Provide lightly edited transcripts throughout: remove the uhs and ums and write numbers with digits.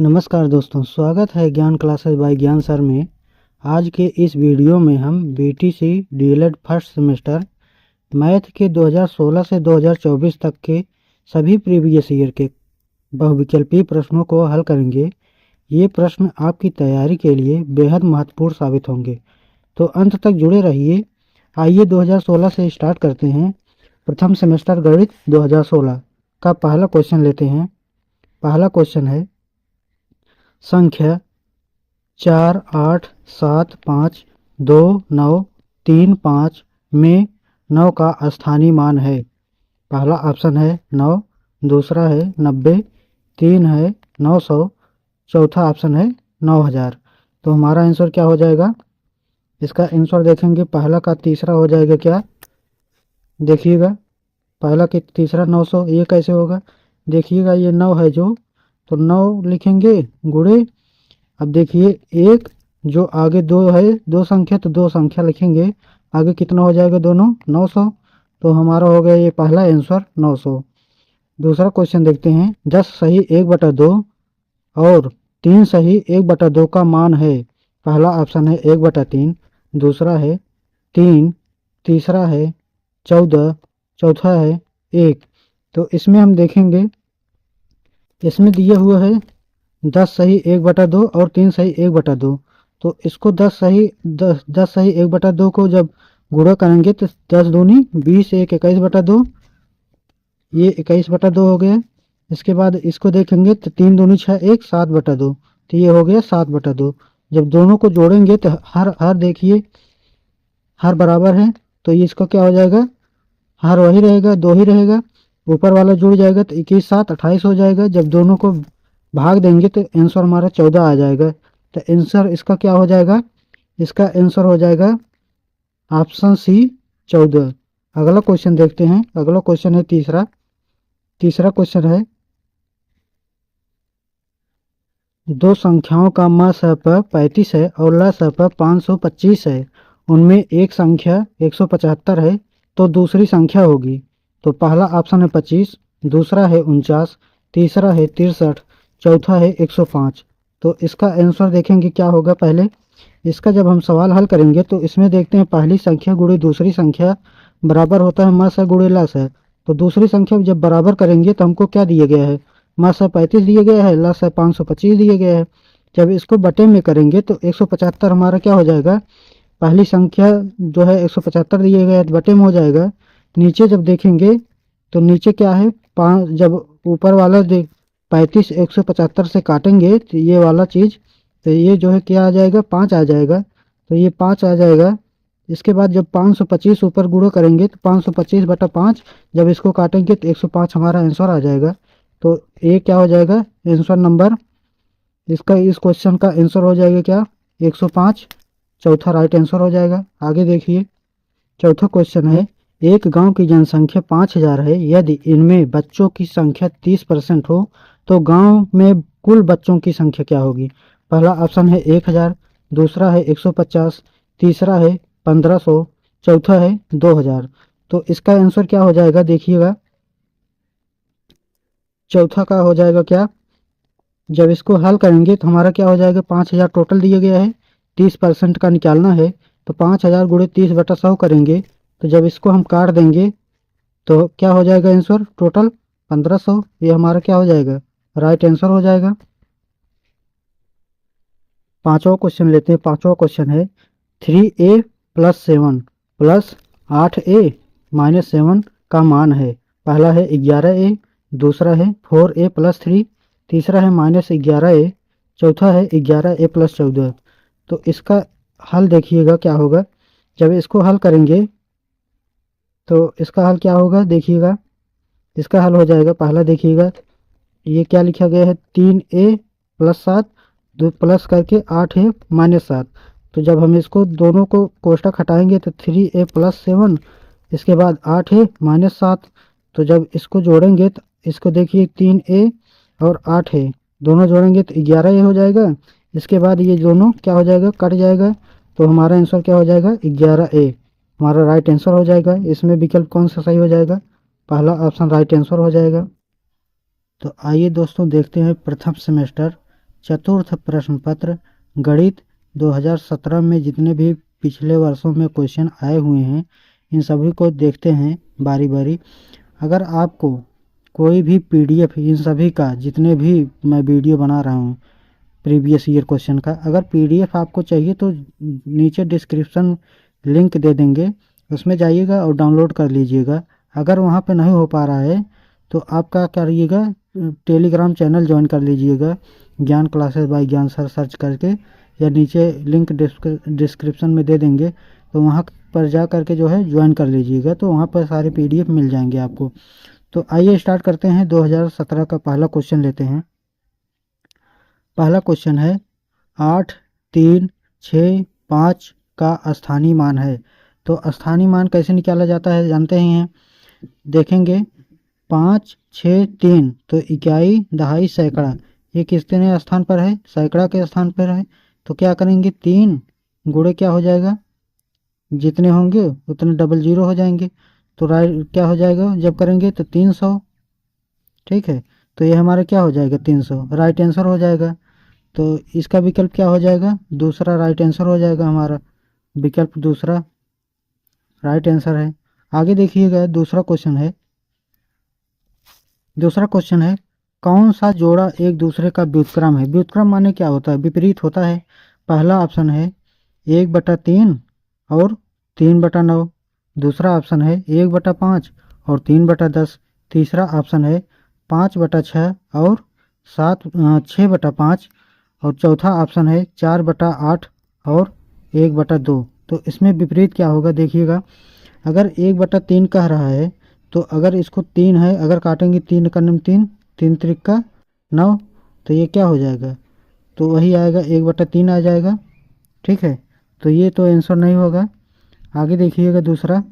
नमस्कार दोस्तों, स्वागत है ज्ञान क्लासेस बाय ज्ञान सर में। आज के इस वीडियो में हम BTC DElEd first semester math के 2016 से 2024 तक के सभी प्रीवियस ईयर के बहुविकल्पीय प्रश्नों को हल करेंगे। ये प्रश्न आपकी तैयारी के लिए बेहद महत्वपूर्ण साबित होंगे, तो अंत तक जुड़े रहिए। आइए 2016 से स्टार्ट करते हैं। प्रथम सेमेस्टर गणित 2016 का पहला क्वेश्चन लेते हैं। पहला क्वेश्चन है, संख्या 4, 8, 7, 5, 2, 9, 3, 5 में 9 का स्थानीय मान है। पहला ऑप्शन है 9, दूसरा है 90, तीन है 900, चौथा ऑप्शन है 9000। तो हमारा आंसर क्या हो जाएगा? इसका आंसर देखेंगे, पहला का तीसरा हो जाएगा क्या? देखिएगा, पहला के तीसरा 900, ये कैसे होगा? देखिएगा, ये 9 है जो, तो 9 लिखेंगे गुणे। अब देखिए, एक जो आगे 2 है, 2 संख्या, तो 2 संख्या लिखेंगे। आगे कितना हो जाएगा? दोनों 900। तो हमारा हो गया ये पहला आंसर 900। दूसरा क्वेश्चन देखते हैं। 10 सही 1/2 और 3 सही 1/2 का मान है। पहला ऑप्शन है 1/3, दूसरा है 3, तीसरा है 14, चौथा है 1। तो इसमें हम देखेंगे, इसमें दिया हुआ है 10 सही 1/2 और 3 सही 1/2। तो इसको 10 सही 1/2 को जब गुणा करेंगे तो 10 दूनी 20, 1 21/2, ये 21/2 हो गया। इसके बाद इसको देखेंगे तो 3 दूनी 6, 1 7/2, तो ये हो गया 7/2। जब दोनों को जोड़ेंगे तो हर देखिए हर बराबर है, तो इसका क्या हो जाएगा? हर वही रहेगा, 2 ही रहेगा। ऊपर वाला जुड़ जाएगा तो 21 7 28 हो जाएगा। जब दोनों को भाग देंगे तो आंसर हमारा 14 आ जाएगा। तो आंसर इसका क्या हो जाएगा? इसका आंसर हो जाएगा ऑप्शन सी 14। अगला क्वेश्चन देखते हैं। अगला क्वेश्चन है तीसरा क्वेश्चन है, दो संख्याओं का म/प 35 है और ल/प 525 है। उनमें एक संख्या 175 है, तो दूसरी संख्या होगी। तो पहला ऑप्शन है 25, दूसरा है 49, तीसरा है 63, चौथा है 105। तो इसका आंसर देखेंगे क्या होगा। पहले इसका जब हम सवाल हल करेंगे तो इसमें देखते हैं, पहली संख्या गुणे दूसरी संख्या बराबर होता है म से गुणे ल से। तो दूसरी संख्या जब बराबर करेंगे तो हमको क्या दिया गया है? म से 35 दिया गया है, ल से 525 दिया गया है। जब इसको बटे में करेंगे तो 175 हमारा क्या हो जाएगा? पहली संख्या जो है 175 दिया गया है, बटे में हो जाएगा। नीचे जब देखेंगे तो नीचे क्या है? 5, जब ऊपर वाला 35 175 से काटेंगे तो ये वाला चीज़, तो ये जो है क्या आ जाएगा? 5 आ जाएगा। तो ये 5 आ जाएगा। इसके बाद जब 525 ऊपर गुणा करेंगे तो 525/5, जब इसको काटेंगे तो 105 हमारा आंसर आ जाएगा। तो ये क्या हो जाएगा? आंसर नंबर इसका, इस क्वेश्चन का आंसर हो जाएगा क्या? 105, चौथा राइट आंसर हो जाएगा। आगे देखिए, चौथा क्वेश्चन है, एक गांव की जनसंख्या 5000 है। यदि इनमें बच्चों की संख्या 30% हो तो गांव में कुल बच्चों की संख्या क्या होगी? पहला ऑप्शन है 1000, दूसरा है 150, तीसरा है 1500, चौथा है 2000। तो इसका आंसर क्या हो जाएगा? देखिएगा, चौथा का हो जाएगा क्या? जब इसको हल करेंगे तो हमारा क्या हो जाएगा? 5000 टोटल दिया गया है, 30% का निकालना है। तो 5000 गुणे 30/100 करेंगे, तो जब इसको हम काट देंगे तो क्या हो जाएगा आंसर? टोटल 1500। ये हमारा क्या हो जाएगा? राइट आंसर हो जाएगा। पांचवा क्वेश्चन लेते हैं। पांचवा क्वेश्चन है, 3a + 7 + 8a - 7 का मान है। पहला है 11a, दूसरा है 4a + 3, तीसरा है -11a, चौथा है 11a + 14। तो इसका हल देखिएगा क्या होगा। जब इसको हल करेंगे तो इसका हल क्या होगा? देखिएगा, इसका हल हो जाएगा, पहला देखिएगा, ये क्या लिखा गया है? 3a + 7 प्लस करके 8a - 7। तो जब हम इसको दोनों को कोष्टक हटाएंगे तो 3a + 7, इसके बाद 8a - 7। तो जब इसको जोड़ेंगे तो इसको देखिए, 3a और 8a दोनों जोड़ेंगे तो 11a हो जाएगा। इसके बाद ये दोनों क्या हो जाएगा? कट जाएगा। तो हमारा आंसर क्या हो जाएगा? 11a हमारा राइट आंसर हो जाएगा। इसमें विकल्प कौन सा सही हो जाएगा? पहला ऑप्शन राइट आंसर हो जाएगा। तो आइए दोस्तों देखते हैं प्रथम सेमेस्टर चतुर्थ प्रश्न पत्र गणित 2017 में जितने भी पिछले वर्षों में क्वेश्चन आए हुए हैं इन सभी को देखते हैं बारी बारी। अगर आपको कोई भी पीडीएफ इन सभी का, जितने भी मैं वीडियो बना रहा हूँ प्रीवियस ईयर क्वेश्चन का, अगर पीडीएफ आपको चाहिए तो नीचे डिस्क्रिप्शन लिंक दे देंगे, उसमें जाइएगा और डाउनलोड कर लीजिएगा। अगर वहाँ पे नहीं हो पा रहा है तो आप क्या करिएगा, टेलीग्राम चैनल ज्वाइन कर लीजिएगा, ज्ञान क्लासेस बाय ज्ञान सर सर्च करके, या नीचे लिंक डिस्क्रिप्शन में दे देंगे, तो वहाँ पर जा करके जो है ज्वाइन कर लीजिएगा, तो वहाँ पर सारे पीडीएफ मिल जाएंगे आपको। तो आइए स्टार्ट करते हैं। 2017 का पहला क्वेश्चन लेते हैं। पहला क्वेश्चन है 8, 3, 6, 5 का स्थानीय मान है। तो स्थानीय मान कैसे निकाला जाता है जानते ही हैं। देखेंगे 5, 6, 3, तो इकाई, दहाई, सैकड़ा, ये कितने स्थान पर है? सैकड़ा के स्थान पर है। तो क्या करेंगे, 3 गुणे क्या हो जाएगा, जितने होंगे उतने डबल जीरो हो जाएंगे। तो राइट क्या हो जाएगा जब करेंगे तो 300। ठीक है, तो ये हमारा क्या हो जाएगा, 300 राइट आंसर हो जाएगा। तो इसका विकल्प क्या हो जाएगा, दूसरा राइट आंसर हो जाएगा। हमारा विकल्प दूसरा राइट आंसर है। आगे देखिएगा, दूसरा क्वेश्चन है। दूसरा क्वेश्चन है कौन सा जोड़ा एक दूसरे का व्युत्क्रम है। व्युत्क्रम माने क्या होता है, विपरीत होता है। पहला ऑप्शन है 1/3 और 3/9। दूसरा ऑप्शन है 1/5 और 3/10। तीसरा ऑप्शन है 5/6 और 6/5। और चौथा ऑप्शन है 4/8 और 1/2। तो इसमें विपरीत क्या होगा देखिएगा। अगर 1/3 कह रहा है तो अगर इसको 3 है, अगर काटेंगे 3 का नम 3, 3 त्रिका 9, तो ये क्या हो जाएगा, तो वही आएगा 1/3 आ जाएगा। ठीक है, तो ये तो आंसर नहीं होगा। आगे देखिएगा, दूसरा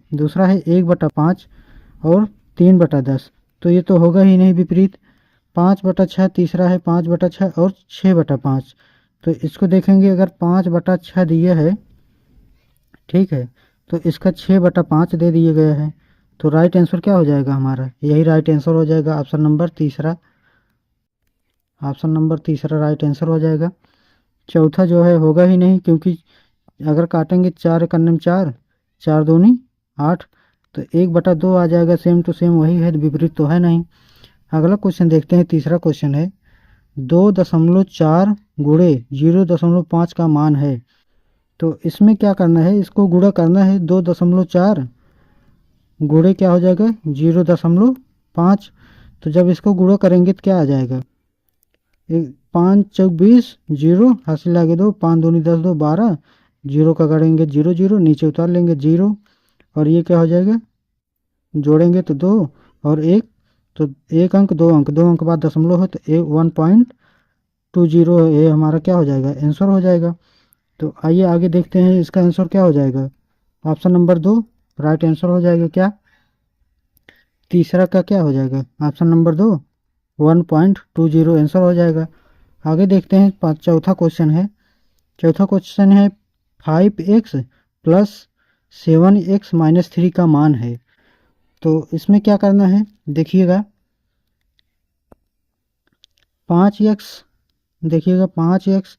है 1/5 और 3/10। तो ये तो होगा ही नहीं, विपरीत। 5/6 तीसरा है 5/6 और 6/5। तो इसको देखेंगे, अगर 5/6 दिए है, ठीक है, तो इसका 6/5 दे दिए गया है। तो राइट आंसर क्या हो जाएगा हमारा, यही राइट आंसर हो जाएगा, ऑप्शन नंबर तीसरा। ऑप्शन नंबर तीसरा राइट आंसर हो जाएगा। चौथा जो है होगा ही नहीं, क्योंकि अगर काटेंगे 4 करने में 4, 4 दूनी 8, तो 1/2 आ जाएगा। सेम टू सेम वही है, विपरीत तो है नहीं। अगला क्वेश्चन देखते हैं। तीसरा क्वेश्चन है 2.4 गुणे 0.5 का मान है। तो इसमें क्या करना है, इसको गुणा करना है। 2.4 गुणे क्या हो जाएगा 0.5। तो जब इसको गुणा करेंगे तो क्या आ जाएगा, 5 चौक 20, 0 हासिल आगे 2, 5 दूनी 10, 2 12, 0 का करेंगे 0 0, नीचे उतार लेंगे 0, और ये क्या हो जाएगा, जोड़ेंगे तो 2 और 1, तो 1 अंक 2 अंक, 2 अंक बाद दशमलव है तो 1.20 ये हमारा क्या हो जाएगा, आंसर हो जाएगा। तो आइए आगे देखते हैं, इसका आंसर क्या हो जाएगा, ऑप्शन नंबर 2 राइट आंसर हो जाएगा। क्या तीसरा का क्या हो जाएगा, ऑप्शन नंबर 2 1.20 आंसर हो जाएगा। आगे देखते हैं, चौथा क्वेश्चन है। चौथा क्वेश्चन है 5x प्लस 7x माइनस 3 का मान है। तो इसमें क्या करना है देखिएगा, 5x देखिएगा, 5x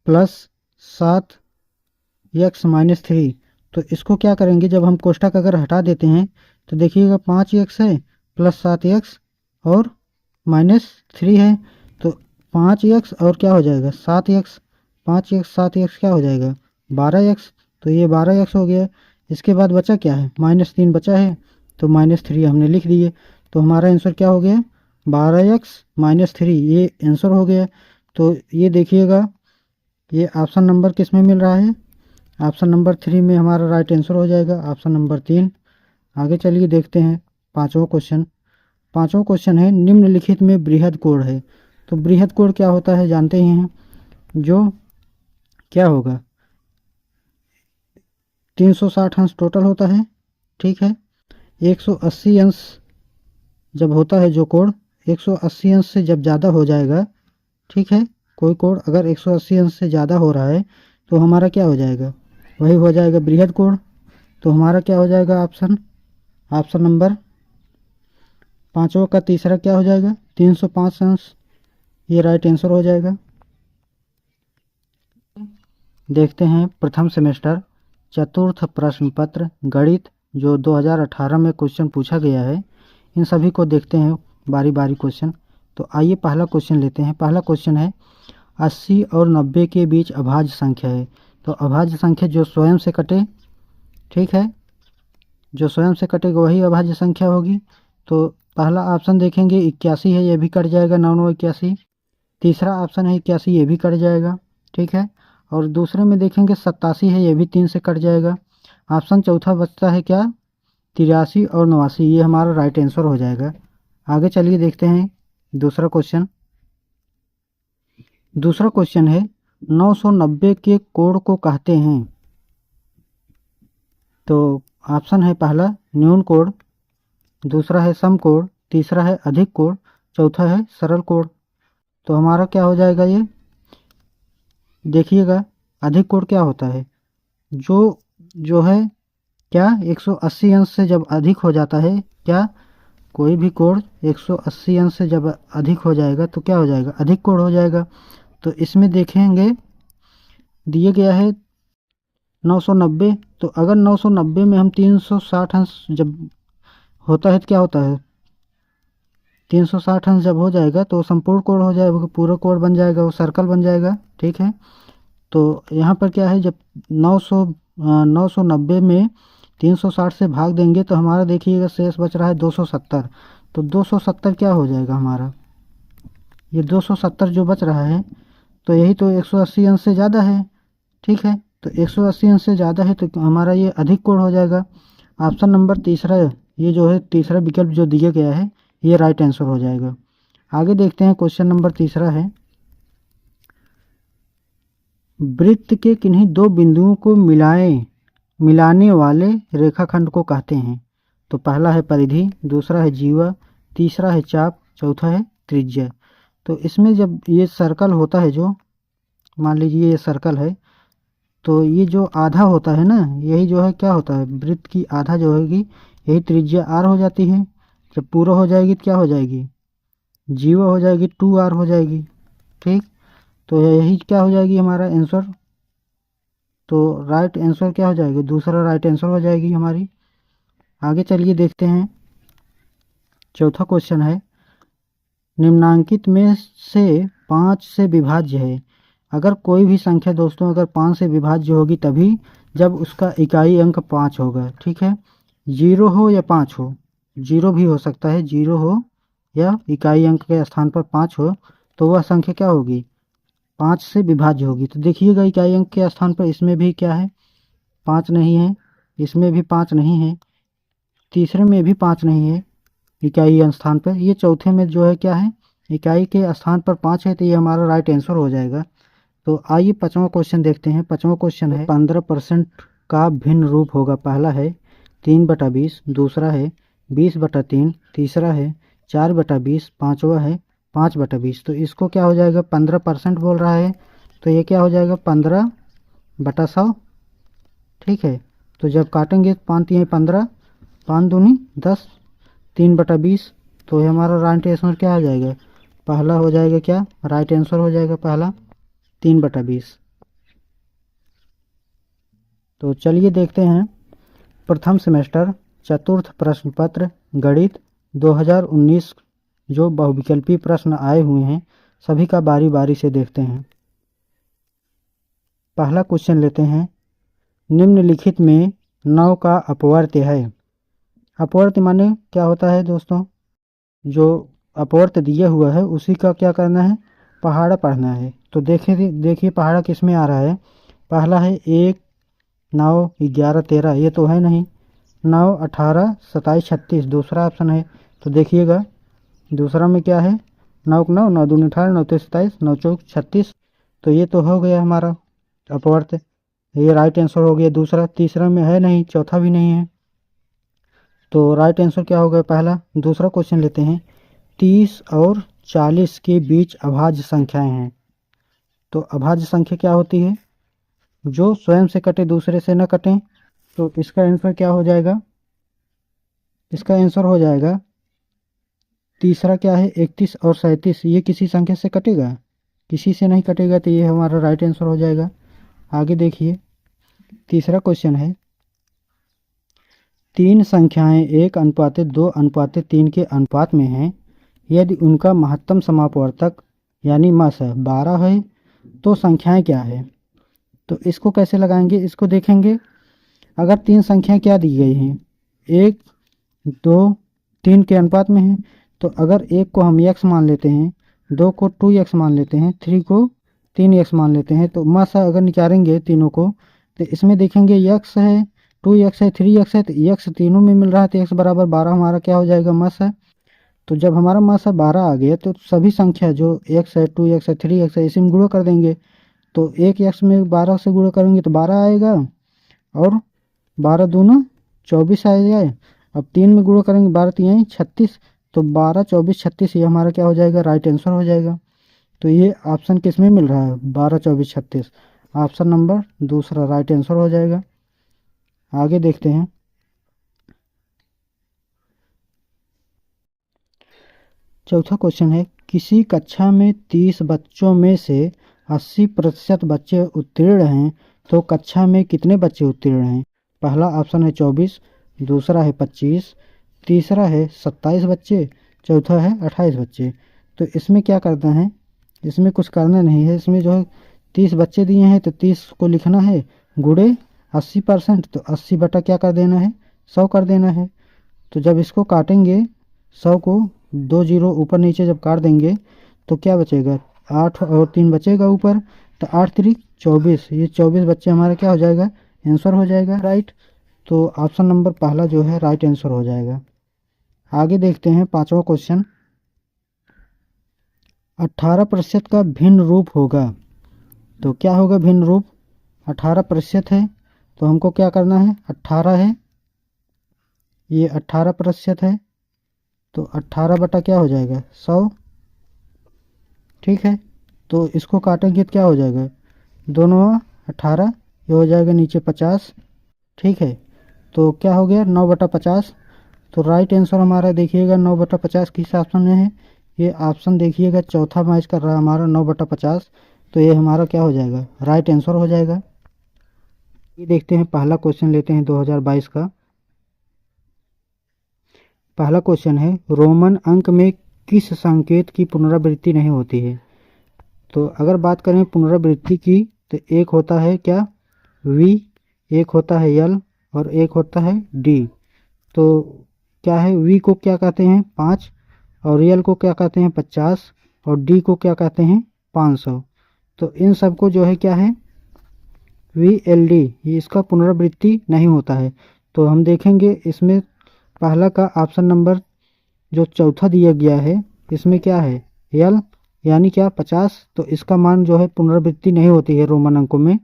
प्लस 7x माइनस 3। तो इसको क्या करेंगे, जब हम कोष्ठक अगर हटा देते हैं तो देखिएगा 5x है प्लस 7x और माइनस 3 है, तो 5x और क्या हो जाएगा 7x, 5x 7x क्या हो जाएगा 12x। तो ये 12x हो गया। इसके बाद बचा क्या है, -3 बचा है, तो -3 हमने लिख दिए। तो हमारा आंसर क्या हो गया, 12x माइनस 3, ये आंसर हो गया। तो ये देखिएगा, ये ऑप्शन नंबर किस में मिल रहा है, ऑप्शन नंबर 3 में हमारा राइट आंसर हो जाएगा, ऑप्शन नंबर 3। आगे चलिए देखते हैं पाँचवा क्वेश्चन। पाँचवा क्वेश्चन है निम्नलिखित में बृहद कोण है। तो बृहद कोण क्या होता है जानते ही हैं, जो क्या होगा 360 अंश टोटल होता है। ठीक है, 180 अंश जब होता है जो कोण, 180 अंश से जब ज़्यादा हो जाएगा, ठीक है, कोई कोण अगर 180 अंश से ज़्यादा हो रहा है तो हमारा क्या हो जाएगा, वही हो जाएगा बृहद कोण। तो हमारा क्या हो जाएगा ऑप्शन नंबर पाँचों का तीसरा क्या हो जाएगा 305 अंश, ये राइट आंसर हो जाएगा। देखते हैं प्रथम सेमेस्टर चतुर्थ प्रश्न पत्र गणित जो 2018 में क्वेश्चन पूछा गया है, इन सभी को देखते हैं बारी बारी क्वेश्चन। तो आइए पहला क्वेश्चन लेते हैं। पहला क्वेश्चन है 80 और 90 के बीच अभाज्य संख्या है। तो अभाज्य संख्या जो स्वयं से कटे, ठीक है, जो स्वयं से कटेगा वही अभाज्य संख्या होगी। तो पहला ऑप्शन देखेंगे 81 है, ये भी कट जाएगा, 9 81। तीसरा ऑप्शन है 81, ये भी कट जाएगा, ठीक है। और दूसरे में देखेंगे 87 है, ये भी 3 से कट जाएगा। ऑप्शन चौथा बचता है क्या, 83 और 89, ये हमारा राइट आंसर हो जाएगा। आगे चलिए देखते हैं दूसरा क्वेश्चन। दूसरा क्वेश्चन है 990 के कोण को कहते हैं। तो ऑप्शन है पहला न्यून कोण, दूसरा है समकोण, तीसरा है अधिक कोण, चौथा है सरल कोण। तो हमारा क्या हो जाएगा, ये देखिएगा अधिक कोण क्या होता है, जो है क्या 180 अंश से जब अधिक हो जाता है, क्या कोई भी कोण 180 अंश से जब अधिक हो जाएगा तो क्या हो जाएगा, अधिक कोण हो जाएगा। तो इसमें देखेंगे दिए गया है 990। तो अगर 990 में हम 360 अंश जब होता है तो क्या होता है, 360 अंश जब हो जाएगा तो संपूर्ण कोण हो जाएगा, पूरा कोण बन जाएगा, वो सर्कल बन जाएगा, ठीक है। तो यहाँ पर क्या है, जब 990 में 360 से भाग देंगे तो हमारा देखिएगा शेष बच रहा है 270। तो 270 क्या हो जाएगा हमारा, ये 270 जो बच रहा है तो यही तो 180 अंश से ज़्यादा है, ठीक है। तो 180 अंश से ज़्यादा है तो हमारा ये अधिक कोण हो जाएगा। ऑप्शन नंबर तीसरा, ये जो है तीसरा विकल्प जो दिया गया है ये राइट आंसर हो जाएगा। आगे देखते हैं क्वेश्चन नंबर तीसरा है वृत्त के किन्हीं दो बिंदुओं को मिलाने वाले रेखाखंड को कहते हैं। तो पहला है परिधि, दूसरा है जीवा, तीसरा है चाप, चौथा है त्रिज्या। तो इसमें जब ये सर्कल होता है, जो मान लीजिए ये सर्कल है, तो ये जो आधा होता है ना, यही जो है क्या होता है, वृत्त की आधा जो होगी यही त्रिज्या आर हो जाती है। जब पूरा हो जाएगी तो क्या हो जाएगी, जीवा हो जाएगी, 2r हो जाएगी, ठीक। तो यही क्या हो जाएगी हमारा आंसर। तो राइट आंसर क्या हो जाएगा, दूसरा राइट आंसर हो जाएगी हमारी। आगे चलिए देखते हैं चौथा क्वेश्चन है निम्नांकित में से 5 से विभाज्य है। अगर कोई भी संख्या दोस्तों अगर 5 से विभाज्य होगी तभी जब उसका इकाई अंक 5 होगा, ठीक है। 0 हो या 5 हो, 0 भी हो सकता है, 0 हो या इकाई अंक के स्थान पर 5 हो, तो वह संख्या क्या होगी, 5 से विभाज्य होगी। तो देखिएगा इकाई अंक के स्थान पर इसमें भी क्या है, 5 नहीं है, इसमें भी 5 नहीं है, तीसरे में भी 5 नहीं है इकाई स्थान पर, ये चौथे में जो है क्या है, इकाई के स्थान पर 5 है, तो ये हमारा राइट आंसर हो जाएगा। तो आइए पांचवा क्वेश्चन देखते हैं। पांचवा क्वेश्चन है 15% का भिन्न रूप होगा। पहला है 3/20, दूसरा है 20/3, तीसरा है 4/20, पांचवा है 5/20। तो इसको क्या हो जाएगा, 15% बोल रहा है, तो ये क्या हो जाएगा 15/100, ठीक है। तो जब काटेंगे 5 ये 15, 5 दूनी 10, 3/20। तो ये हमारा राइट आंसर क्या हो जाएगा, पहला हो जाएगा क्या, राइट आंसर हो जाएगा पहला 3/20। तो चलिए देखते हैं प्रथम सेमेस्टर चतुर्थ प्रश्न पत्र गणित 2019 जो बहुविकल्पी प्रश्न आए हुए हैं सभी का बारी बारी से देखते हैं। पहला क्वेश्चन लेते हैं निम्नलिखित में 9 का अपवर्त्य है। अपवर्त्य माने क्या होता है दोस्तों, जो अपवर्त्य दिया हुआ है उसी का क्या करना है, पहाड़ा पढ़ना है। तो देखिए पहाड़ा किस में आ रहा है, पहला है 1, 9, 11, 13, ये तो है नहीं, 9, 18, 27, 36 दूसरा ऑप्शन है। तो देखिएगा दूसरा में क्या है, 9, 9, 9 दूनी 18, 9 3 27, 9 4 36। तो ये तो हो गया हमारा अपवर्त्य, ये राइट आंसर हो गया दूसरा। तीसरा में है नहीं, चौथा भी नहीं है, तो राइट आंसर क्या होगा पहला। दूसरा क्वेश्चन लेते हैं 30 और 40 के बीच अभाज्य संख्याएं हैं। तो अभाज्य संख्या क्या होती है, जो स्वयं से कटे दूसरे से न कटे। तो इसका आंसर क्या हो जाएगा, इसका आंसर हो जाएगा तीसरा क्या है 31 और 37, ये किसी संख्या से कटेगा, किसी से नहीं कटेगा, तो ये हमारा राइट आंसर हो जाएगा। आगे देखिए, तीसरा क्वेश्चन है, तीन संख्याएं 1:2:3 के अनुपात में हैं। यदि उनका महत्तम समापवर्तक यानी मस 12 है तो संख्याएं क्या है। तो इसको कैसे लगाएंगे, इसको देखेंगे। अगर तीन संख्याएं क्या दी गई हैं, 1, 2, 3 के अनुपात में हैं, तो अगर 1 को हम x मान लेते हैं, 2 को 2x मान लेते हैं, 3 को 3x मान लेते हैं, तो मस अगर निकालेंगे तीनों को, तो इसमें देखेंगे x है, 2x है, 3x है, तो x तीनों में मिल रहा है, तो x बराबर 12 हमारा क्या हो जाएगा, मस है। तो जब हमारा मस 12 आ गया तो सभी संख्या जो x है, 2x है, 3x है, इसी में गुणा कर देंगे। तो 1x में 12 से गुणा करेंगे तो 12 आएगा, और 12 दूना 24 आएगा। अब 3 में गुणा करेंगे, 12 3 36, तो 12 24 36 ये हमारा क्या हो जाएगा, राइट आंसर हो जाएगा। तो ये ऑप्शन किस में मिल रहा है, 12 24 36, ऑप्शन नंबर दूसरा राइट आंसर हो जाएगा। आगे देखते हैं, चौथा क्वेश्चन है, किसी कक्षा में 30 बच्चों में से 80% बच्चे उत्तीर्ण हैं तो कक्षा में कितने बच्चे उत्तीर्ण हैं। पहला ऑप्शन है 24, दूसरा है 25, तीसरा है 27 बच्चे, चौथा है 28 बच्चे। तो इसमें क्या करना है, इसमें कुछ करना नहीं है। इसमें जो है 30 बच्चे दिए हैं तो 30 को लिखना है गुणे 80%, तो 80 बटा क्या कर देना है, 100 कर देना है। तो जब इसको काटेंगे, 100 को 2 जीरो ऊपर नीचे जब काट देंगे तो क्या बचेगा, 8 और 3 बचेगा ऊपर, तो 8 3 24, ये 24 बच्चे हमारा क्या हो जाएगा, आंसर हो जाएगा राइट। तो ऑप्शन नंबर पहला जो है राइट आंसर हो जाएगा। आगे देखते हैं पांचवा क्वेश्चन, 18% का भिन्न रूप होगा। तो क्या होगा भिन्न रूप, 18% है तो हमको क्या करना है, 18 है, ये 18% है, तो 18 बटा क्या हो जाएगा, 100। ठीक है, तो इसको काटेंगे तो क्या हो जाएगा, दोनों 18, ये हो जाएगा नीचे 50। ठीक है, तो क्या हो गया, 9/50। तो राइट आंसर हमारा देखिएगा 9/50 किस ऑप्शन में है, ये ऑप्शन देखिएगा चौथा मैच कर रहा है हमारा 9/50, तो ये हमारा क्या हो जाएगा, राइट आंसर हो जाएगा। ये देखते हैं, पहला क्वेश्चन लेते हैं 2022 का। पहला क्वेश्चन है, रोमन अंक में किस संकेत की पुनरावृत्ति नहीं होती है। तो अगर बात करें पुनरावृत्ति की, तो एक होता है क्या, v, एक होता है l, और एक होता है d। तो क्या है, v को क्या कहते हैं 5, और l को क्या कहते हैं 50, और d को क्या कहते हैं 500। तो इन सब को जो है क्या है, VLD, ये इसका पुनरावृत्ति नहीं होता है। तो हम देखेंगे इसमें पहला का ऑप्शन नंबर जो चौथा दिया गया है, इसमें क्या है L यानी क्या 50, तो इसका मान जो है पुनरावृत्ति नहीं होती है रोमन अंकों में।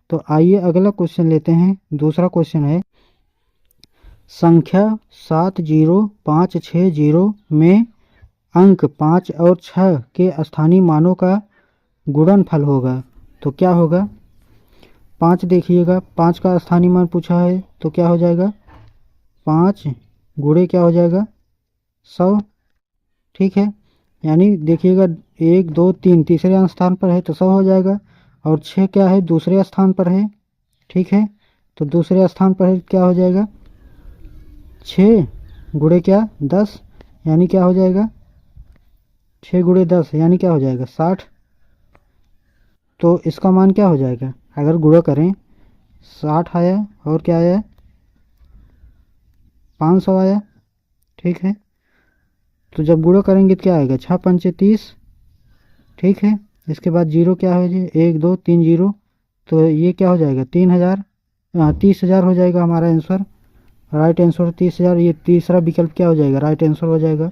तो आइए अगला क्वेश्चन लेते हैं। दूसरा क्वेश्चन है, संख्या 70560 में अंक 5 और 6 के स्थानीय मानों का गुणनफल होगा। तो क्या होगा, 5 देखिएगा, 5 का स्थानीय मान पूछा है, तो क्या हो जाएगा, 5 गुणे क्या हो जाएगा 100। ठीक है, यानी देखिएगा 1 2 3 तीसरे स्थान पर है तो 100 हो जाएगा, और 6 क्या है दूसरे स्थान पर है। ठीक है, तो दूसरे स्थान पर है क्या हो जाएगा, 6 गुणे क्या 10, यानी क्या हो जाएगा, 6 गुणे 10 यानी क्या हो जाएगा 60। तो इसका मान क्या हो जाएगा, अगर गुणा करें 60 आया, और क्या आया 500 आया। ठीक है, तो जब गुणा करेंगे तो क्या आएगा, 6 पंचे 30। ठीक है, इसके बाद जीरो क्या हो जाएगा, 1 2 3 जीरो, तो ये क्या हो जाएगा 3000, 30,000 हो जाएगा हमारा आंसर, राइट आंसर 30,000। ये तीसरा विकल्प क्या हो जाएगा, राइट आंसर हो जाएगा,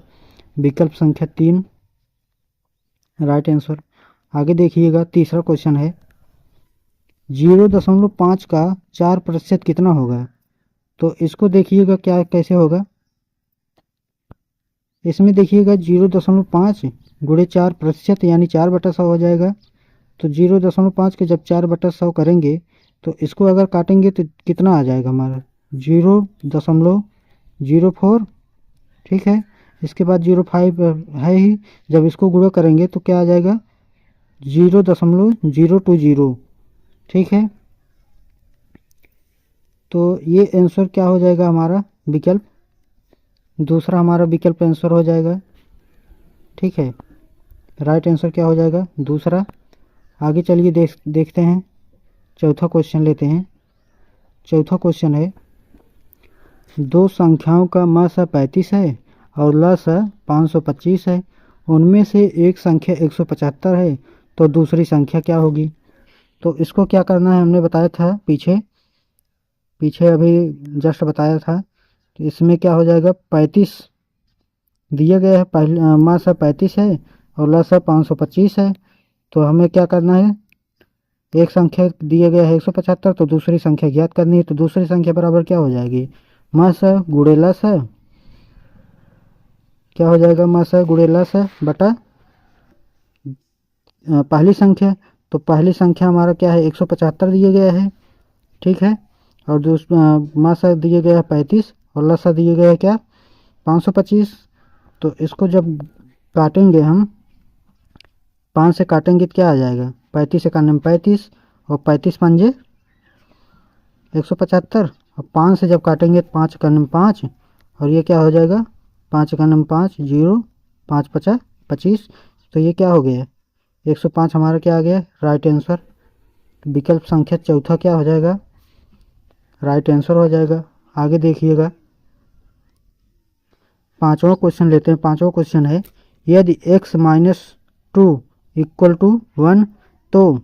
विकल्प संख्या 3 राइट आंसर। आगे देखिएगा, तीसरा क्वेश्चन है, 0.5 का 4% कितना होगा। तो इसको देखिएगा क्या कैसे होगा, इसमें देखिएगा 0.5 गुणे 4% यानी 4/100 हो जाएगा। तो 0.5 के जब 4/100 करेंगे तो इसको अगर काटेंगे तो कितना आ जाएगा हमारा, 0.04। ठीक है, इसके बाद 0.5 है ही, जब इसको गुणा करेंगे तो क्या आ जाएगा 0.020। ठीक है, तो ये आंसर क्या हो जाएगा हमारा विकल्प, दूसरा हमारा विकल्प आंसर हो जाएगा। ठीक है, राइट आंसर क्या हो जाएगा, दूसरा। आगे चलिए देखते हैं, चौथा क्वेश्चन लेते हैं। चौथा क्वेश्चन है, दो संख्याओं का म 35 है और ल 525 है, उनमें से एक संख्या 175 है, तो दूसरी संख्या क्या होगी। तो इसको क्या करना है, हमने बताया था पीछे अभी जस्ट बताया था। तो इसमें क्या हो जाएगा, 35 दिया गया है, पहले म 35 है और ल 525 है, तो हमें क्या करना है, एक संख्या दिया गया है 175, तो दूसरी संख्या ज्ञात करनी है। तो दूसरी संख्या बराबर क्या हो जाएगी, म स गुणे ल स, क्या हो जाएगा, म स गुणे ल स बटा पहली संख्या। तो पहली संख्या हमारा क्या है, 175 दिया गया है। ठीक है, और म स दिया गया है 35 और ल स दिया गया है क्या, 525। तो इसको जब काटेंगे हम, 5 से काटेंगे तो क्या आ जाएगा, 35 से काटने में 35 और 35 पंजे 175, और 5 से जब काटेंगे तो 5 करने में 5, और ये क्या हो जाएगा, 5 करने में 5 0, 5 50 25। तो ये क्या हो गया, 105 हमारा क्या आ गया, राइट आंसर। विकल्प संख्या चौथा क्या हो जाएगा, राइट आंसर हो जाएगा। आगे देखिएगा, पांचवा क्वेश्चन लेते हैं। पांचवा क्वेश्चन है, यदि x - 2 इक्वल टू 1 तो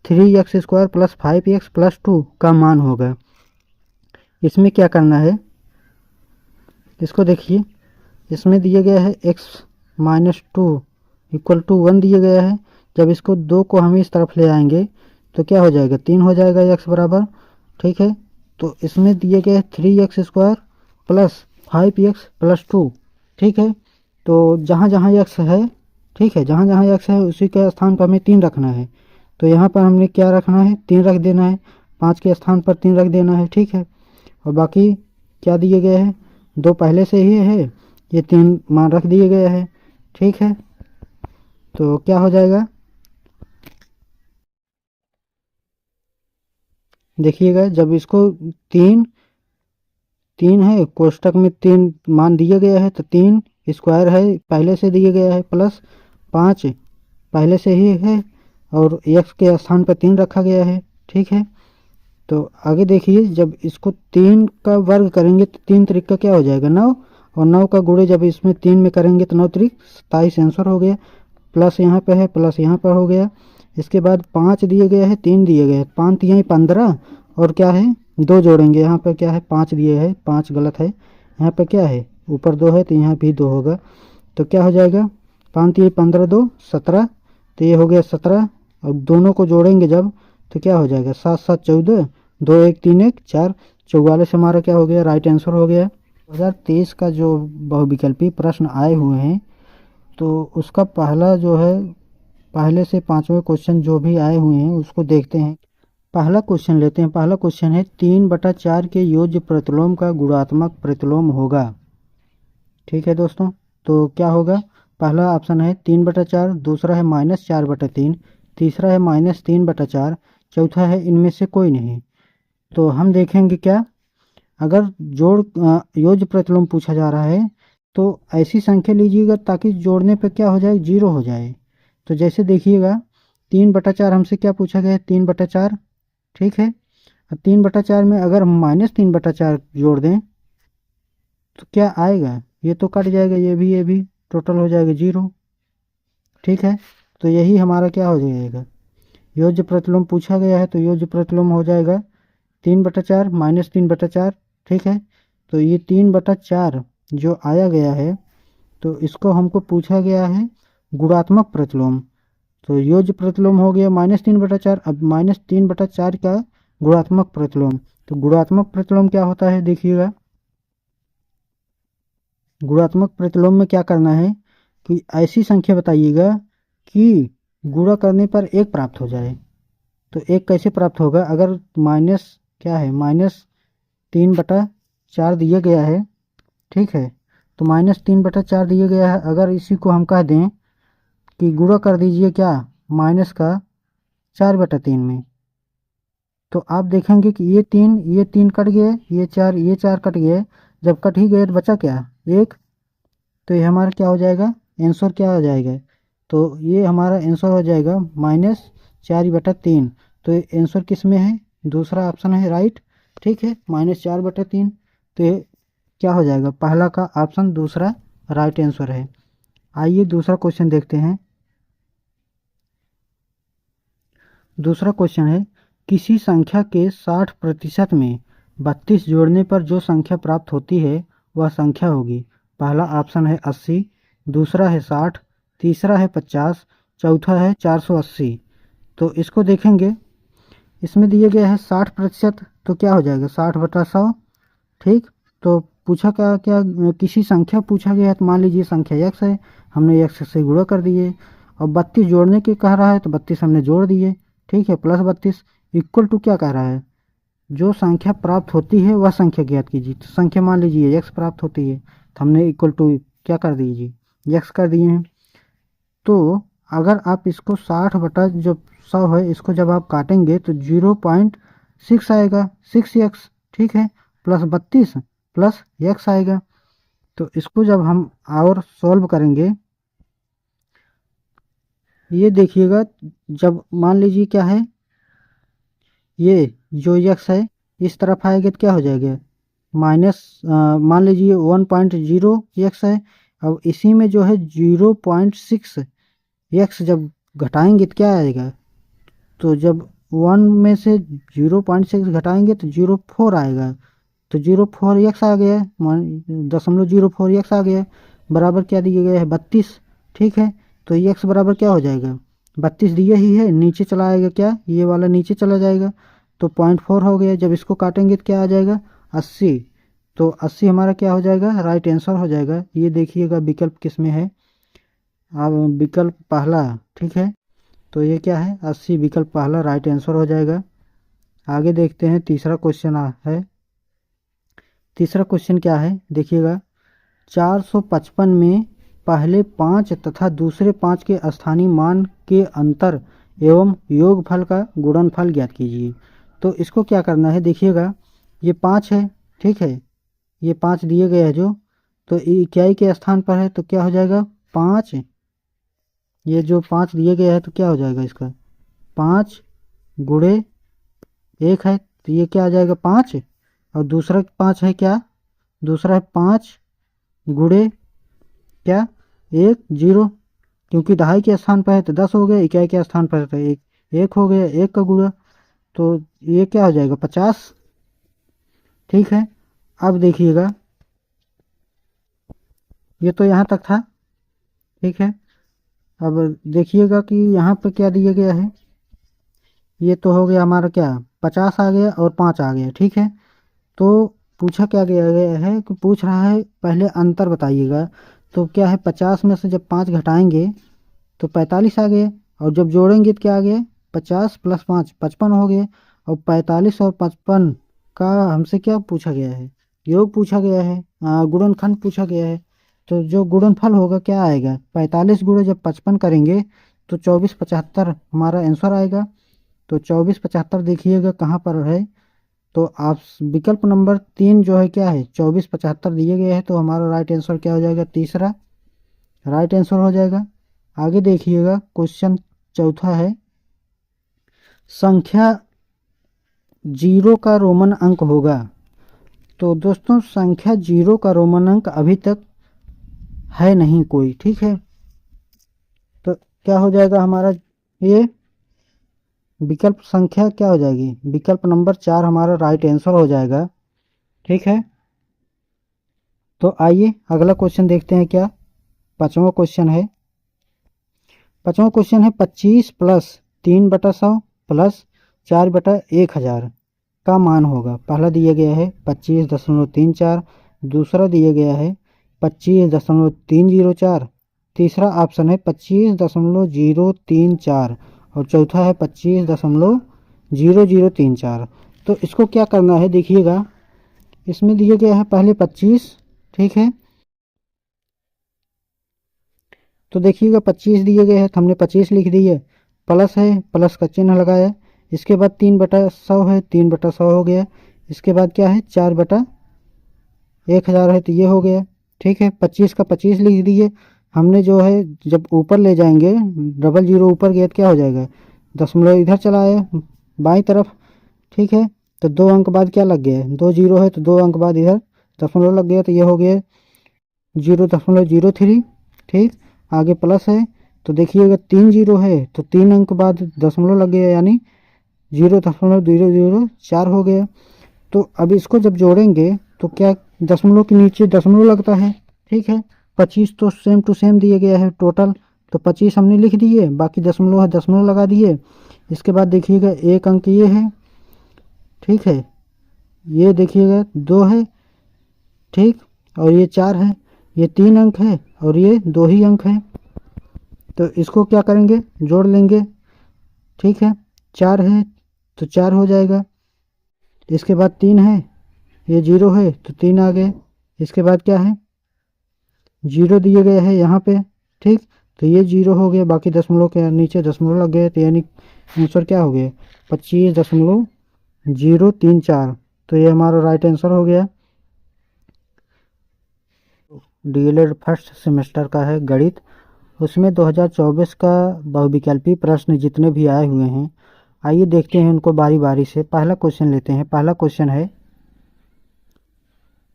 3x² + 5x + 2 का मान होगा। इसमें क्या करना है, इसको देखिए, इसमें दिया गया है x - 2 इक्वल टू 1 दिया गया है। जब इसको 2 को हम इस तरफ ले आएंगे तो क्या हो जाएगा, 3 हो जाएगा x बराबर। ठीक है, तो इसमें दिए गए 3x² + 5x + 2। ठीक है, तो जहाँ जहाँ x है, ठीक है, जहाँ जहाँ x है उसी के स्थान पर हमें 3 रखना है। तो यहाँ पर हमने क्या रखना है, 3 रख देना है, 5 के स्थान पर 3 रख देना है। ठीक है, और बाकी क्या दिए गए हैं, 2 पहले से ही है, ये 3 मान रख दिए गए हैं। ठीक है, तो क्या हो जाएगा, देखिएगा, जब इसको 3 है, कोष्टक में 3 मान दिया गया है, तो 3 स्क्वायर है पहले से दिया गया है, प्लस 5 पहले से ही है, और x के स्थान पर 3 रखा गया है। ठीक है, तो आगे देखिए, जब इसको 3 का वर्ग करेंगे तो 3 त्रिक का क्या हो जाएगा, 9, और 9 का गुणे जब इसमें 3 में करेंगे तो 9 त्रिक 27 आंसर हो गया। प्लस यहाँ पे है, प्लस यहाँ पर हो गया। इसके बाद 5 दिए गए हैं, 3 दिए गए हैं, 5 यहीं 15, और क्या है 2 जोड़ेंगे, यहाँ पर क्या है 5 दिए है, 5 गलत है, यहाँ पर क्या है ऊपर 2 है तो यहाँ भी 2 होगा। तो क्या हो जाएगा, 5 3 15 2 17, तो ये हो गया 17, और दोनों को जोड़ेंगे जब तो क्या हो जाएगा, 7 7 14, 2 1 3 1 4, 44 हमारा क्या हो गया, राइट आंसर हो गया। 2023 का जो बहुविकल्पी प्रश्न आए हुए हैं, तो उसका पहला जो है, पहले से 5वें क्वेश्चन जो भी आए हुए हैं उसको देखते हैं। पहला क्वेश्चन लेते हैं। पहला क्वेश्चन है, 3/4 के योज्य प्रतिलोम का गुणात्मक प्रतिलोम होगा। ठीक है दोस्तों, तो क्या होगा, पहला ऑप्शन है 3/4, दूसरा है -4/3, तीसरा है -3/4, चौथा है इनमें से कोई नहीं। तो हम देखेंगे क्या, अगर योज्य प्रतिलोम पूछा जा रहा है तो ऐसी संख्या लीजिएगा ताकि जोड़ने पे क्या हो जाए, 0 हो जाए। तो जैसे देखिएगा, 3/4 हमसे क्या पूछा गया है, 3/4। ठीक है, 3/4 में अगर हम -3/4 जोड़ दें तो क्या आएगा, ये तो कट जाएगा, ये भी टोटल हो जाएगा 0। ठीक है, तो यही हमारा क्या हो जाएगा, योज्य प्रतिलोम पूछा गया है, तो योज्य प्रतिलोम हो जाएगा 3/4 -3/4। ठीक है, तो ये 3/4 जो आया गया है, तो इसको हमको पूछा गया है गुणात्मक प्रतिलोम। तो योज्य प्रतिलोम हो गया -3/4, अब -3/4 का गुणात्मक प्रतिलोम। तो गुणात्मक प्रतिलोम क्या होता है, देखिएगा, गुणात्मक प्रतिलोम में क्या करना है कि ऐसी संख्या बताइएगा कि गुणा करने पर 1 प्राप्त हो जाए। तो 1 कैसे प्राप्त होगा, अगर माइनस क्या है, -3/4 दिया गया है। ठीक है, तो -3/4 दिया गया है, अगर इसी को हम कह दें कि गुणा कर दीजिए क्या, माइनस का 4/3 में, तो आप देखेंगे कि ये तीन कट गए, ये चार कट गए। जब कट ही गए तो बचा क्या, एक। तो ये हमारा क्या हो जाएगा, आंसर क्या हो जाएगा, तो ये हमारा आंसर हो जाएगा -4/3। तो ये आंसर किस में है, दूसरा ऑप्शन है राइट। ठीक है, -4/3। तो ये क्या हो जाएगा, पहला का ऑप्शन दूसरा राइट आंसर है। आइए दूसरा क्वेश्चन देखते हैं। दूसरा क्वेश्चन है, किसी संख्या के 60% में 32 जोड़ने पर जो संख्या प्राप्त होती है वह संख्या होगी। पहला ऑप्शन है 80, दूसरा है 60, तीसरा है 50, चौथा है 480। तो इसको देखेंगे, इसमें दिए गए है 60%, तो क्या हो जाएगा 60/100। ठीक, तो पूछा क्या क्या, किसी संख्या पूछा गया है, तो मान लीजिए संख्या x है, हमने x से गुणा कर दिए। और 32 जोड़ने के कह रहा है तो 32 हमने जोड़ दिए। ठीक है, +32 इक्वल टू क्या कह रहा है, जो संख्या प्राप्त होती है वह संख्या ज्ञात कीजिए। तो संख्या मान लीजिए x प्राप्त होती है, तो हमने इक्वल टू क्या कर दीजिए, x कर दिए हैं। तो अगर आप इसको 60/100 है, इसको जब आप काटेंगे तो 0.6 आएगा, 6x। ठीक है, +32 प्लस x आएगा। तो इसको जब हम और सॉल्व करेंगे, ये देखिएगा, जब मान लीजिए क्या है, ये जो x है इस तरफ आएगा तो क्या हो जाएगा, मान लीजिए 1.0x है। अब इसी में जो है 0.6x जब घटाएंगे तो क्या आएगा, तो जब 1 में से 0.6 घटाएंगे तो 0.4 आएगा। तो 0.4x आ गया, 0.04x आ गया, बराबर क्या दिए गए है 32। ठीक है, तो x बराबर क्या हो जाएगा, 32 दिए ही है, नीचे चला आएगा, क्या ये वाला नीचे चला जाएगा, तो 0.4 हो गया। जब इसको काटेंगे तो क्या आ जाएगा 80। तो 80 हमारा क्या हो जाएगा, राइट आंसर हो जाएगा। ये देखिएगा विकल्प किस में है, अब विकल्प पहला। ठीक है, तो ये क्या है 80, विकल्प पहला राइट आंसर हो जाएगा। आगे देखते हैं, तीसरा क्वेश्चन है। तीसरा क्वेश्चन क्या है देखिएगा, 455 में पहले 5 तथा दूसरे 5 के स्थानीय मान के अंतर एवं योगफल का गुणनफल ज्ञात कीजिए। तो इसको क्या करना है, देखिएगा ये 5 है। ठीक है, ये 5 दिए गए हैं जो, तो इकाई के स्थान पर है तो क्या हो जाएगा 5। ये जो 5 दिए गए हैं तो क्या हो जाएगा इसका 5 गुणे 1 है, तो ये क्या आ जाएगा 5। और दूसरा 5 है क्या, दूसरा है 5 गुणे क्या 1 0, क्योंकि दहाई के स्थान पर है तो 10 हो गया, इकाई के स्थान पर है तो 1 हो गया, 1 का गुणा, तो ये क्या हो जाएगा 50। ठीक है, अब देखिएगा, ये तो यहाँ तक था। ठीक है, अब देखिएगा कि यहाँ पर क्या दिया गया है, ये तो हो गया हमारा क्या 50 आ गया और 5 आ गया। ठीक है, तो पूछा क्या गया है कि पूछ रहा है पहले अंतर बताइएगा। तो क्या है 50 में से जब 5 घटाएंगे तो 45 आ गए, और जब जोड़ेंगे तो क्या आ गया 50 + 5 55 हो गए। और 45 और 55 का हमसे क्या पूछा गया है, योग पूछा गया है, गुणनखंड पूछा गया है। तो जो गुणनफल होगा क्या आएगा, 45 गुणे जब 55 करेंगे तो 2475 हमारा आंसर आएगा। तो 2475 देखिएगा कहाँ पर है, तो आप विकल्प नंबर 3 जो है क्या है 2475 दिए गए हैं, तो हमारा राइट आंसर क्या हो जाएगा, तीसरा राइट आंसर हो जाएगा। आगे देखिएगा, क्वेश्चन चौथा है, संख्या 0 का रोमन अंक होगा। तो दोस्तों संख्या 0 का रोमन अंक अभी तक है नहीं कोई। ठीक है, तो क्या हो जाएगा हमारा, ये विकल्प संख्या क्या हो जाएगी, विकल्प नंबर 4 हमारा राइट आंसर हो जाएगा। ठीक है, तो आइए अगला क्वेश्चन देखते हैं। क्या पांचवा क्वेश्चन है, पांचवा क्वेश्चन है 25 + 3/100 + 4/1000 का मान होगा। पहला दिया गया है 25.34, दूसरा दिया गया है 25.304, तीसरा ऑप्शन है 25.034 और चौथा है 25.0034। तो इसको क्या करना है देखिएगा, इसमें दिया गया है पहले 25। ठीक है, तो देखिएगा 25 दिए गए हैं तो हमने 25 लिख दिए, प्लस है प्लस का चिन्ह लगाया, इसके बाद 3/100 है, 3/100 हो गया। इसके बाद क्या है 4/1000 है, तो ये हो गया। ठीक है, 25 का 25 लिख दिए हमने। जो है जब ऊपर ले जाएंगे, डबल जीरो ऊपर गया तो क्या हो जाएगा, दशमलव इधर चला आया बाईं तरफ। ठीक है, तो 2 अंक बाद क्या लग गया, 2 जीरो है तो 2 अंक बाद इधर दशमलव लग गया, तो ये हो गया 0.03। ठीक, आगे प्लस है तो देखिएगा 3 जीरो है तो 3 अंक बाद दशमलव लग गया, यानी 0.004 हो गया। तो अब इसको जब जोड़ेंगे तो क्या दशमलव के नीचे दशमलव लगता है। ठीक है, 25 तो सेम टू सेम दिया गया है टोटल, तो 25 हमने लिख दिए, बाकी दशमलव है दशमलव लगा दिए। इसके बाद देखिएगा एक अंक ये है। ठीक है, ये देखिएगा 2 है। ठीक, और ये 4 है, ये 3 अंक है और ये 2 ही अंक है। तो इसको क्या करेंगे, जोड़ लेंगे। ठीक है, 4 है तो 4 हो जाएगा। इसके बाद 3 है, ये 0 है तो 3 आ गए। इसके बाद क्या है, 0 दिए गए हैं यहाँ पे। ठीक, तो ये 0 हो गया, बाकी दशमलव के नीचे दशमलव लग गए, तो यानी आंसर क्या हो गया 25.034। तो ये हमारा राइट आंसर हो गया। डीएलएड फर्स्ट सेमेस्टर का है गणित, उसमें 2024 का बहुविकल्पी प्रश्न जितने भी आए हुए हैं, आइए देखते हैं उनको बारी बारी से। पहला क्वेश्चन लेते हैं। पहला क्वेश्चन है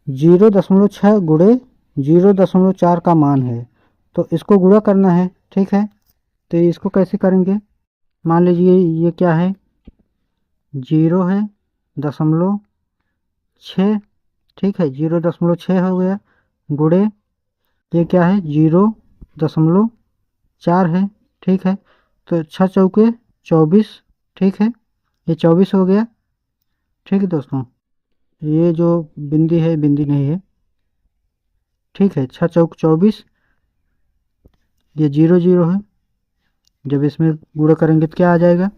0.6 गुणे 0.4 का मान है, तो इसको गुणा करना है। ठीक है, तो इसको कैसे करेंगे, मान लीजिए ये क्या है 0 है 0.6। ठीक है, 0.6 हो गया, गुणे ये क्या है 0.4 है। ठीक है, तो 6 चौके 24। ठीक है, ये 24 हो गया। ठीक है दोस्तों, ये जो बिंदी है बिंदी नहीं है। ठीक है, 6 चौक 24, ये 0 0 है, जब इसमें गुणा करेंगे तो क्या आ जाएगा,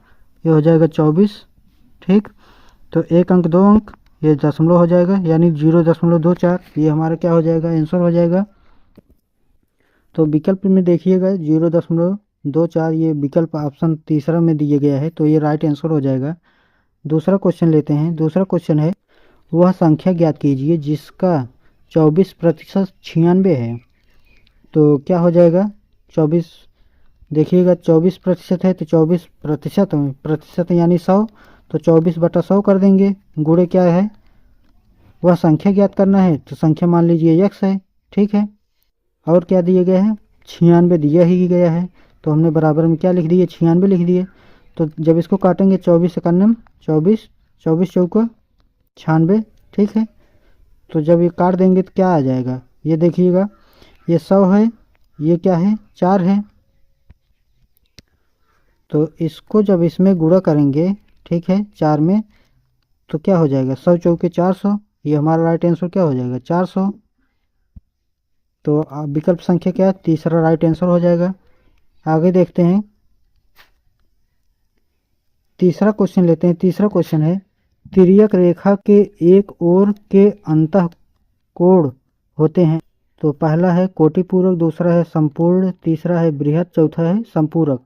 ये हो जाएगा 24। ठीक, तो एक अंक 2 अंक, ये दशमलव हो जाएगा, यानी 0.24, ये हमारा क्या हो जाएगा, आंसर हो जाएगा। तो विकल्प में देखिएगा 0.24, ये विकल्प ऑप्शन तीसरा में दिया गया है, तो ये राइट आंसर हो जाएगा। दूसरा क्वेश्चन लेते हैं। दूसरा क्वेश्चन है वह संख्या ज्ञात कीजिए जिसका 24% 96 है। तो क्या हो जाएगा 24, देखिएगा 24% है तो 24% यानी 100, तो 24/100 कर देंगे। गुणे क्या है, वह संख्या ज्ञात करना है, तो संख्या मान लीजिए x है। ठीक है, और क्या दिए गए हैं 96 दिया ही गया है, तो हमने बराबर में क्या लिख दिए 96 लिख दिए। तो जब इसको काटेंगे 24 91 24, 24 चौका 96। ठीक है, तो जब ये काट देंगे तो क्या आ जाएगा, ये देखिएगा ये 100 है, ये क्या है 4 है, तो इसको जब इसमें गुणा करेंगे, ठीक है 4 में, तो क्या हो जाएगा 100 चौके 400, ये हमारा राइट आंसर क्या हो जाएगा 400। तो विकल्प संख्या क्या है, तीसरा राइट आंसर हो जाएगा। आगे देखते हैं, तीसरा क्वेश्चन लेते हैं। तीसरा क्वेश्चन है तिर्यक रेखा के एक ओर के अंतः कोण होते हैं। तो पहला है कोटिपूरक, दूसरा है संपूर्ण, तीसरा है बृहत, चौथा है संपूरक।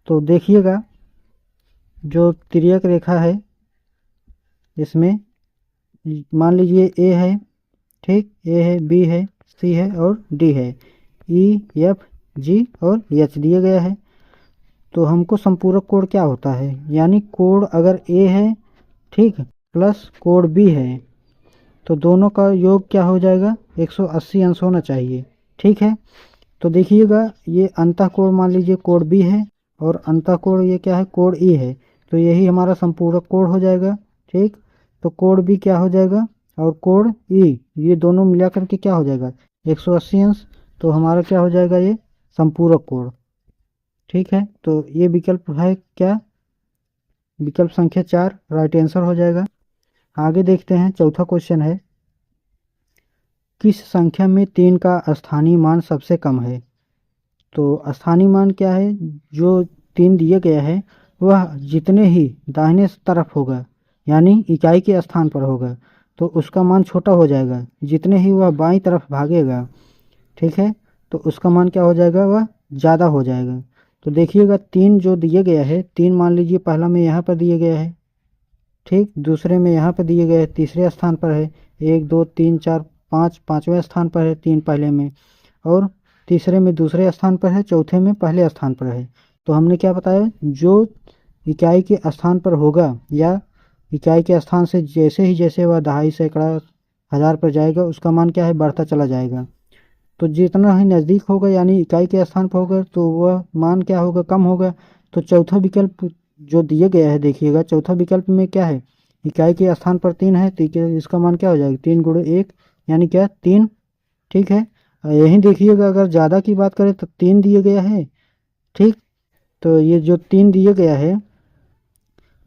तो देखिएगा जो तिर्यक रेखा है इसमें मान लीजिए ए है। ठीक, ए है, बी है, सी है और डी है, ई एफ जी और एच दिया गया है। तो हमको संपूरक कोण क्या होता है, यानी कोण अगर ए है ठीक प्लस कोण बी है, तो दोनों का योग क्या हो जाएगा 180 अंश होना चाहिए। ठीक है, तो देखिएगा ये अंतः कोण मान लीजिए कोण बी है और अंतः कोण ये क्या है कोण ई है, तो यही हमारा संपूरक कोण हो जाएगा। ठीक, तो कोण बी क्या हो जाएगा और कोण ई, ये दोनों मिलाकर के क्या हो जाएगा 180 अंश, तो हमारा क्या हो जाएगा ये संपूरक कोण। ठीक है, तो ये विकल्प है क्या, विकल्प संख्या 4 राइट आंसर हो जाएगा। आगे देखते हैं, चौथा क्वेश्चन है किस संख्या में 3 का स्थानीय मान सबसे कम है। तो स्थानीय मान क्या है, जो 3 दिया गया है वह जितने ही दाहिने तरफ होगा यानी इकाई के स्थान पर होगा तो उसका मान छोटा हो जाएगा, जितने ही वह बाईं तरफ भागेगा ठीक है तो उसका मान क्या हो जाएगा वह ज़्यादा हो जाएगा। तो देखिएगा 3 जो दिए गया है, 3 मान लीजिए पहला में यहाँ पर दिया गया है, ठीक, दूसरे में यहाँ पर दिए गए है, तीसरे स्थान पर है, 1 2 3 4 5, पाँचवें स्थान पर है 3 पहले में, और तीसरे में दूसरे स्थान पर है, चौथे में पहले स्थान पर है। तो हमने क्या बताया, जो इकाई के स्थान पर होगा या इकाई के स्थान से जैसे वह दहाई, सैकड़ा, हज़ार पर जाएगा, उसका मान क्या है, बढ़ता चला जाएगा। तो जितना ही नज़दीक होगा यानी इकाई के स्थान पर होगा तो वह मान क्या होगा, कम होगा। तो चौथा विकल्प जो दिया गया है, देखिएगा चौथा विकल्प में क्या है, इकाई के स्थान पर 3 है, तो इसका मान क्या हो जाएगा, 3 गुणे 1 यानी क्या, 3, ठीक है। यहीं देखिएगा अगर ज़्यादा की बात करें तो 3 दिया गया है, ठीक। तो ये जो 3 दिया गया है,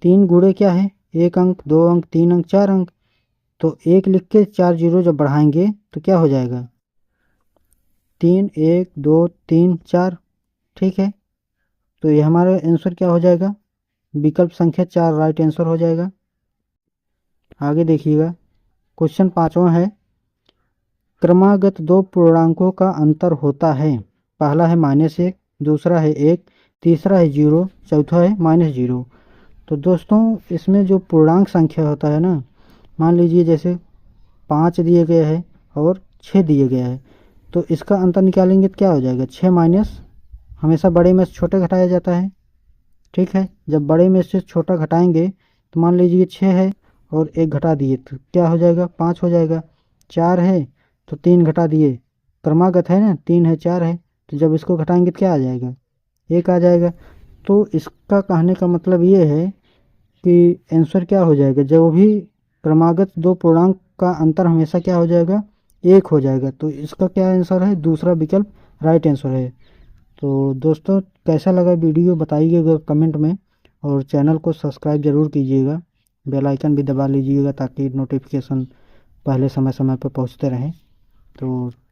3 गुणे क्या है, 1 अंक, 2 अंक, 3 अंक, 4 अंक। तो 1 लिख के 4 जीरो जब बढ़ाएंगे तो क्या हो जाएगा, 3 1 2 3 4, ठीक है। तो ये हमारा आंसर क्या हो जाएगा, विकल्प संख्या 4 राइट आंसर हो जाएगा। आगे देखिएगा, क्वेश्चन 5वां है, क्रमागत दो पूर्णांकों का अंतर होता है। पहला है -1, दूसरा है 1, तीसरा है 0, चौथा है -0। तो दोस्तों इसमें जो पूर्णांक संख्या होता है ना, मान लीजिए जैसे 5 दिए गए हैं और 6 दिए गया है, तो इसका अंतर निकालेंगे तो क्या हो जाएगा, 6 माइनस, हमेशा बड़े में से छोटा घटाया जाता है, ठीक है। जब बड़े में से छोटा घटाएंगे तो मान लीजिए 6 है और 1 घटा दिए तो क्या हो जाएगा, 5 हो जाएगा। 4 है तो 3 घटा दिए, क्रमागत है ना, 3 है 4 है, तो जब इसको घटाएंगे तो क्या आ जाएगा, 1 आ जाएगा। तो इसका कहने का मतलब ये है कि आंसर क्या हो जाएगा, जो भी क्रमागत दो पूर्णांक का अंतर हमेशा क्या हो जाएगा, 1 हो जाएगा। तो इसका क्या आंसर है, दूसरा विकल्प राइट आंसर है। तो दोस्तों कैसा लगा वीडियो बताइएगा कमेंट में, और चैनल को सब्सक्राइब ज़रूर कीजिएगा, बेल आइकन भी दबा लीजिएगा ताकि नोटिफिकेशन पहले समय समय पर पहुंचते रहें। तो